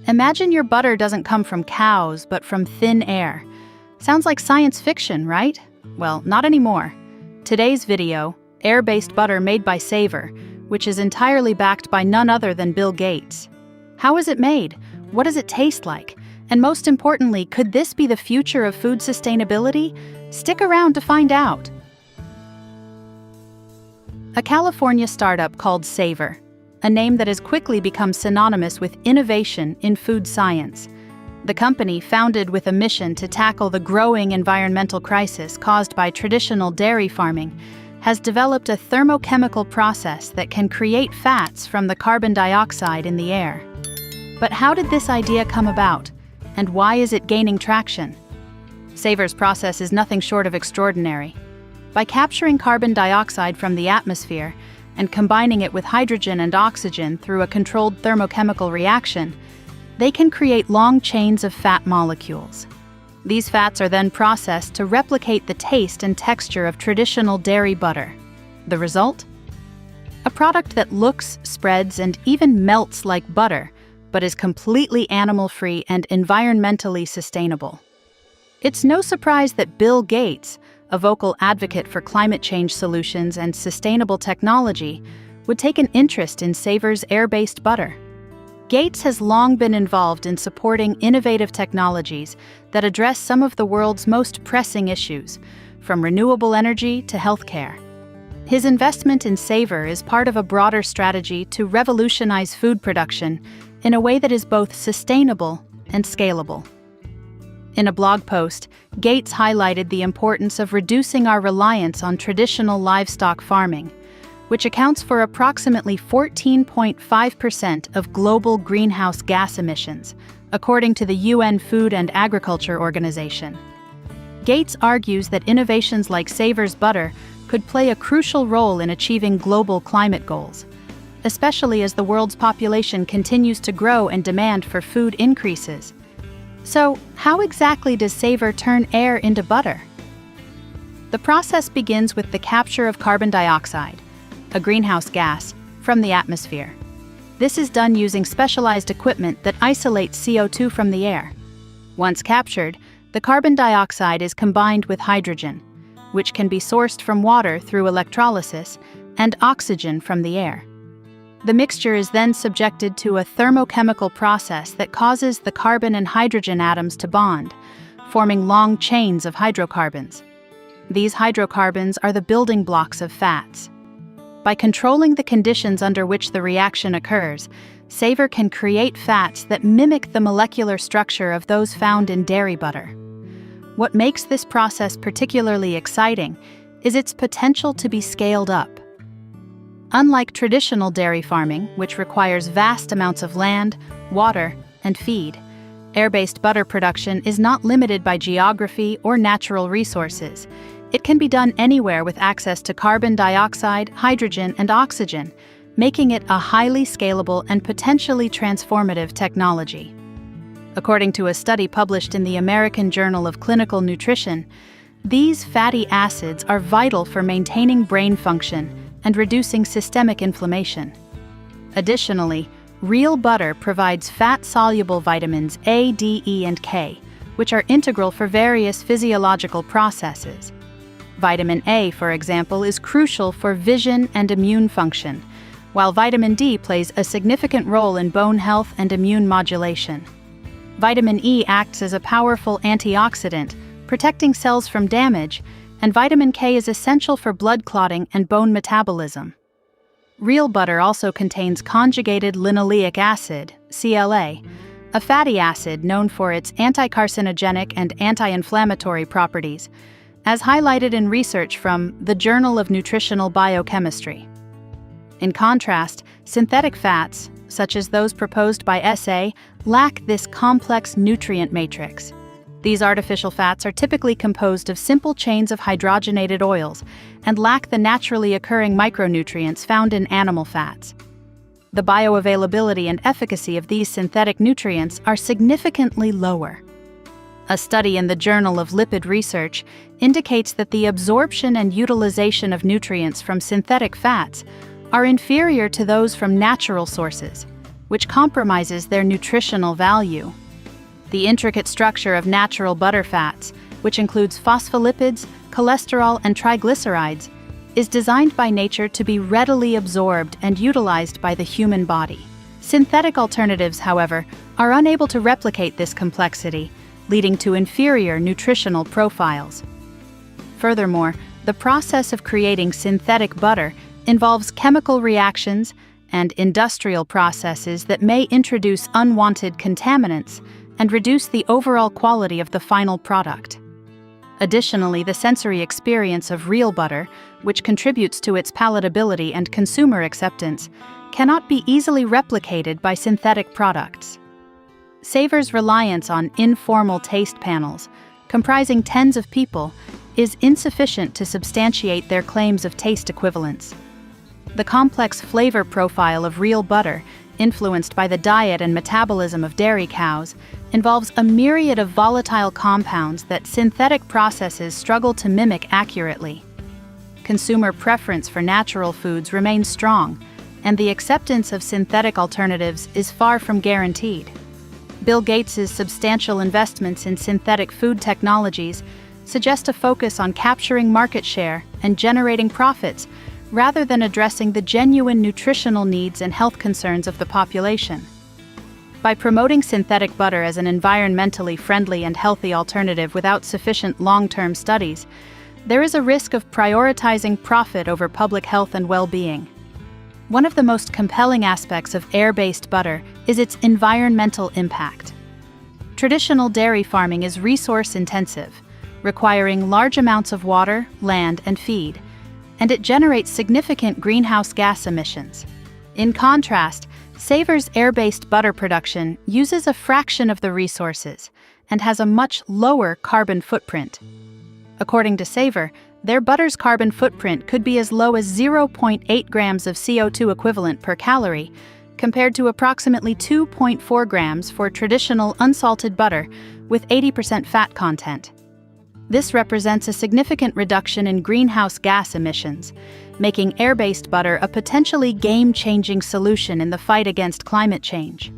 Imagine your butter doesn't come from cows, but from thin air. Sounds like science fiction, right? Well, not anymore. Today's video, air-based butter made by Savor, which is entirely backed by none other than Bill Gates. How is it made? What does it taste like? And most importantly, could this be the future of food sustainability? Stick around to find out. A California startup called Savor, a name that has quickly become synonymous with innovation in food science. The company, founded with a mission to tackle the growing environmental crisis caused by traditional dairy farming, has developed a thermochemical process that can create fats from the carbon dioxide in the air. But how did this idea come about, and why is it gaining traction? Savor's process is nothing short of extraordinary. By capturing carbon dioxide from the atmosphere and combining it with hydrogen and oxygen through a controlled thermochemical reaction, they can create long chains of fat molecules. These fats are then processed to replicate the taste and texture of traditional dairy butter. The result? A product that looks, spreads, and even melts like butter, but is completely animal-free and environmentally sustainable. It's no surprise that Bill Gates, a vocal advocate for climate change solutions and sustainable technology, would take an interest in Savor's air-based butter. Gates has long been involved in supporting innovative technologies that address some of the world's most pressing issues, from renewable energy to healthcare. His investment in Savor is part of a broader strategy to revolutionize food production in a way that is both sustainable and scalable. In a blog post, Gates highlighted the importance of reducing our reliance on traditional livestock farming, which accounts for approximately 14.5% of global greenhouse gas emissions, according to the UN Food and Agriculture Organization. Gates argues that innovations like Savor's butter could play a crucial role in achieving global climate goals, especially as the world's population continues to grow and demand for food increases. So, how exactly does Savor turn air into butter? The process begins with the capture of carbon dioxide, a greenhouse gas, from the atmosphere. This is done using specialized equipment that isolates CO2 from the air. Once captured, the carbon dioxide is combined with hydrogen, which can be sourced from water through electrolysis, and oxygen from the air. The mixture is then subjected to a thermochemical process that causes the carbon and hydrogen atoms to bond, forming long chains of hydrocarbons. These hydrocarbons are the building blocks of fats. By controlling the conditions under which the reaction occurs, Savor can create fats that mimic the molecular structure of those found in dairy butter. What makes this process particularly exciting is its potential to be scaled up. Unlike traditional dairy farming, which requires vast amounts of land, water, and feed, air-based butter production is not limited by geography or natural resources. It can be done anywhere with access to carbon dioxide, hydrogen, and oxygen, making it a highly scalable and potentially transformative technology. According to a study published in the American Journal of Clinical Nutrition, these fatty acids are vital for maintaining brain function and reducing systemic inflammation. Additionally, real butter provides fat-soluble vitamins A, D, E, and K, which are integral for various physiological processes. Vitamin A, for example, is crucial for vision and immune function, while vitamin D plays a significant role in bone health and immune modulation. Vitamin E acts as a powerful antioxidant, protecting cells from damage, and vitamin K is essential for blood clotting and bone metabolism. Real butter also contains conjugated linoleic acid, CLA, a fatty acid known for its anti-carcinogenic and anti-inflammatory properties, as highlighted in research from the Journal of Nutritional Biochemistry. In contrast, synthetic fats, such as those proposed by SA, lack this complex nutrient matrix. These artificial fats are typically composed of simple chains of hydrogenated oils and lack the naturally occurring micronutrients found in animal fats. The bioavailability and efficacy of these synthetic nutrients are significantly lower. A study in the Journal of Lipid Research indicates that the absorption and utilization of nutrients from synthetic fats are inferior to those from natural sources, which compromises their nutritional value. The intricate structure of natural butter fats, which includes phospholipids, cholesterol, and triglycerides, is designed by nature to be readily absorbed and utilized by the human body. Synthetic alternatives, however, are unable to replicate this complexity, leading to inferior nutritional profiles. Furthermore, the process of creating synthetic butter involves chemical reactions and industrial processes that may introduce unwanted contaminants and reduce the overall quality of the final product. Additionally, the sensory experience of real butter, which contributes to its palatability and consumer acceptance, cannot be easily replicated by synthetic products. Savor's reliance on informal taste panels, comprising tens of people, is insufficient to substantiate their claims of taste equivalence. The complex flavor profile of real butter, influenced by the diet and metabolism of dairy cows, involves a myriad of volatile compounds that synthetic processes struggle to mimic accurately. Consumer preference for natural foods remains strong, and the acceptance of synthetic alternatives is far from guaranteed. Bill Gates' substantial investments in synthetic food technologies suggest a focus on capturing market share and generating profits rather than addressing the genuine nutritional needs and health concerns of the population. By promoting synthetic butter as an environmentally friendly and healthy alternative without sufficient long-term studies, there is a risk of prioritizing profit over public health and well-being. One of the most compelling aspects of air-based butter is its environmental impact. Traditional dairy farming is resource-intensive, requiring large amounts of water, land, and feed, and it generates significant greenhouse gas emissions. In contrast, Savor's air-based butter production uses a fraction of the resources and has a much lower carbon footprint. According to Savor, their butter's carbon footprint could be as low as 0.8 grams of CO2 equivalent per calorie, compared to approximately 2.4 grams for traditional unsalted butter with 80% fat content. This represents a significant reduction in greenhouse gas emissions, making air-based butter a potentially game-changing solution in the fight against climate change.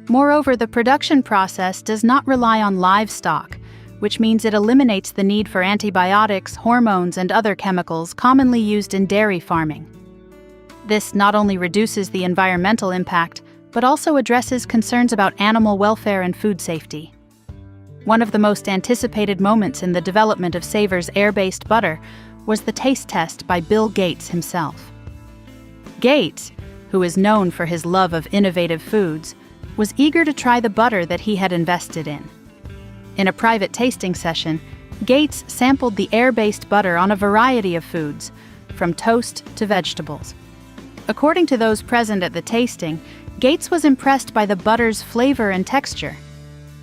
Moreover, the production process does not rely on livestock, which means it eliminates the need for antibiotics, hormones, and other chemicals commonly used in dairy farming. This not only reduces the environmental impact, but also addresses concerns about animal welfare and food safety. One of the most anticipated moments in the development of Savor's air-based butter was the taste test by Bill Gates himself. Gates, who is known for his love of innovative foods, was eager to try the butter that he had invested in. In a private tasting session, Gates sampled the air-based butter on a variety of foods, from toast to vegetables. According to those present at the tasting, Gates was impressed by the butter's flavor and texture.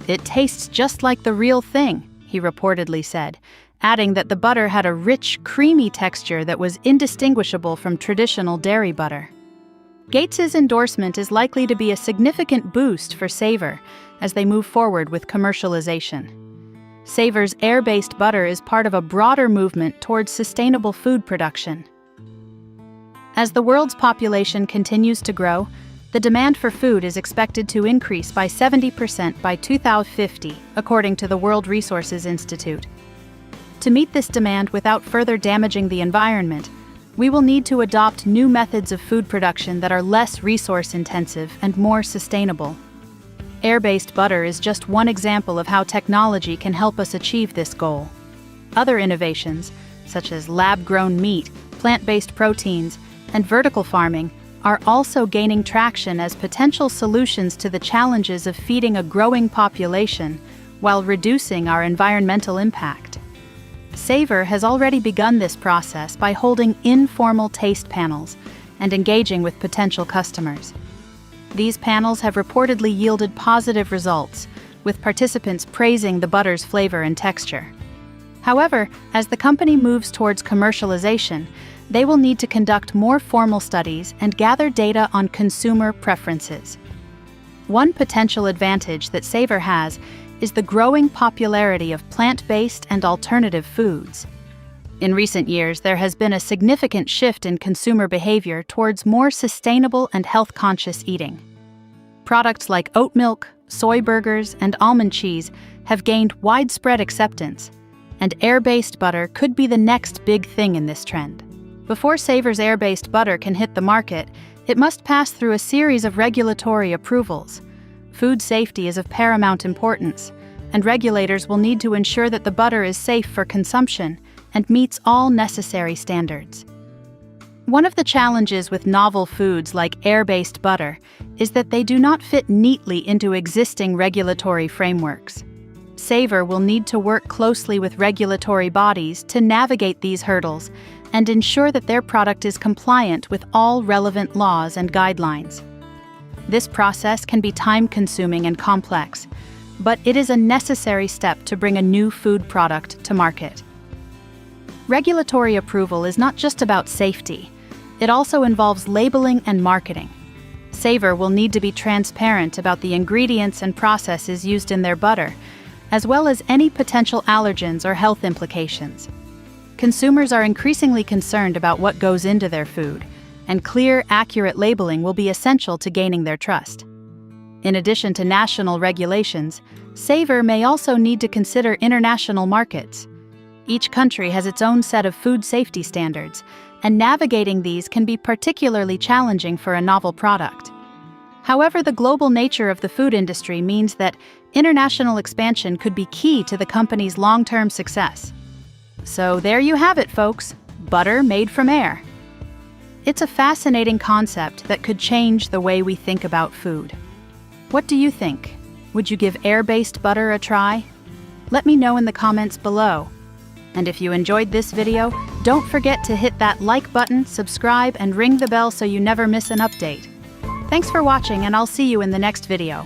"It tastes just like the real thing," he reportedly said, adding that the butter had a rich, creamy texture that was indistinguishable from traditional dairy butter. Gates's endorsement is likely to be a significant boost for Savor as they move forward with commercialization. Savor's air-based butter is part of a broader movement towards sustainable food production. As the world's population continues to grow, the demand for food is expected to increase by 70% by 2050, according to the World Resources Institute. To meet this demand without further damaging the environment, we will need to adopt new methods of food production that are less resource-intensive and more sustainable. Air-based butter is just one example of how technology can help us achieve this goal. Other innovations, such as lab-grown meat, plant-based proteins, and vertical farming, are also gaining traction as potential solutions to the challenges of feeding a growing population while reducing our environmental impact. Savor has already begun this process by holding informal taste panels and engaging with potential customers. These panels have reportedly yielded positive results, with participants praising the butter's flavor and texture. However, as the company moves towards commercialization, they will need to conduct more formal studies and gather data on consumer preferences. One potential advantage that Savor has is the growing popularity of plant-based and alternative foods. In recent years, there has been a significant shift in consumer behavior towards more sustainable and health-conscious eating. Products like oat milk, soy burgers, and almond cheese have gained widespread acceptance, and air-based butter could be the next big thing in this trend. Before Savor's air-based butter can hit the market, it must pass through a series of regulatory approvals. Food safety is of paramount importance, and regulators will need to ensure that the butter is safe for consumption and meets all necessary standards. One of the challenges with novel foods like air-based butter is that they do not fit neatly into existing regulatory frameworks. Savor will need to work closely with regulatory bodies to navigate these hurdles and ensure that their product is compliant with all relevant laws and guidelines. This process can be time-consuming and complex, but it is a necessary step to bring a new food product to market. Regulatory approval is not just about safety. It also involves labeling and marketing. Savor will need to be transparent about the ingredients and processes used in their butter, as well as any potential allergens or health implications. Consumers are increasingly concerned about what goes into their food, and clear, accurate labeling will be essential to gaining their trust. In addition to national regulations, Savor may also need to consider international markets. Each country has its own set of food safety standards, and navigating these can be particularly challenging for a novel product. However, the global nature of the food industry means that international expansion could be key to the company's long-term success. So there you have it, folks. Butter made from air. It's a fascinating concept that could change the way we think about food. What do you think? Would you give air-based butter a try? Let me know in the comments below. And if you enjoyed this video, don't forget to hit that like button, subscribe, and ring the bell so you never miss an update. Thanks for watching, and I'll see you in the next video.